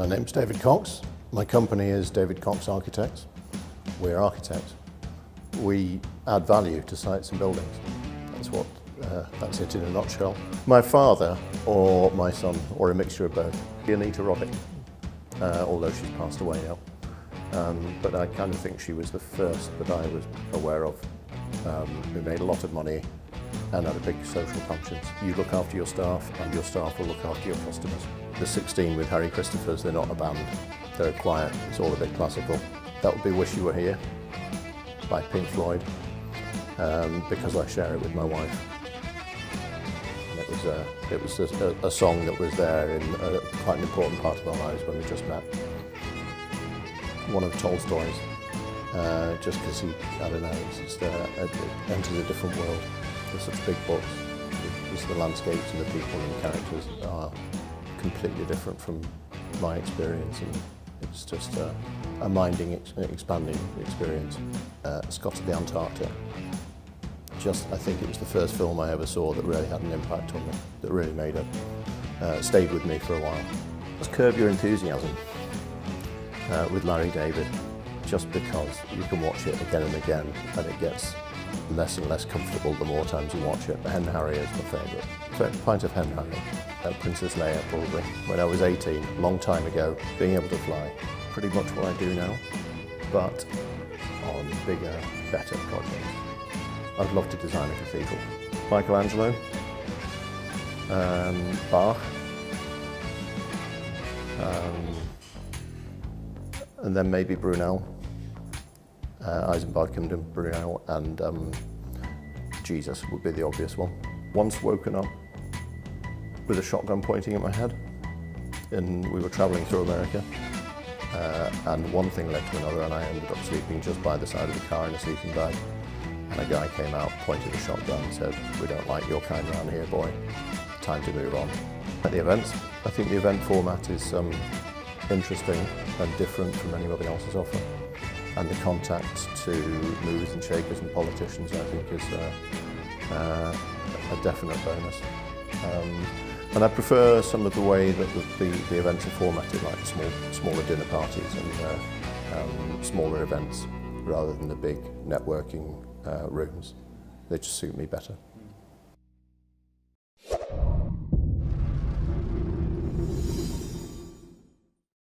My name's David Cox. My company is David Cox Architects. We're architects. We add value to sites and buildings. That's it in a nutshell. My father or my son, or a mixture of both, Anita Roddick, although she's passed away now. But I kind of think she was the first that I was aware of who made a lot of money and had a big social conscience. You look after your staff and your staff will look after your customers. The 16 with Harry Christophers, they're not a band, they're quiet, it's all a bit classical. That would be Wish You Were Here by Pink Floyd, because I share it with my wife. And it was a song that was there in quite an important part of our lives when we just met. One of Tolstoy's, just because he, I don't know, it's just, it enters a different world. There's such big books. Just the landscapes and the people and the characters are completely different from my experience, and it's just a minding, expanding experience. Scott of the Antarctic. I think it was the first film I ever saw that really had an impact on me, that really stayed with me for a while. Let's Curb Your Enthusiasm with Larry David, just because you can watch it again and again, and it gets less and less comfortable the more times you watch it. Hen Harry is my favourite. So, Pint of Hen Harry. Princess Leia, probably. When I was 18, a long time ago, being able to fly. Pretty much what I do now, but on bigger, better projects. I'd love to design a cathedral. Michelangelo, Bach, and then maybe Brunel, Isambard Kingdom, Brunel, and Jesus would be the obvious one. Once woken up with a shotgun pointing at my head, and we were travelling through America, and one thing led to another, and I ended up sleeping just by the side of the car in a sleeping bag. And a guy came out, pointed a shotgun and said, "We don't like your kind around here, boy. Time to move on." At the events, I think the event format is interesting and different from anybody else's offer. And the contact to movers and shakers and politicians, I think, is a definite bonus. And I prefer some of the way that the events are formatted, like smaller dinner parties and smaller events, rather than the big networking rooms. They just suit me better.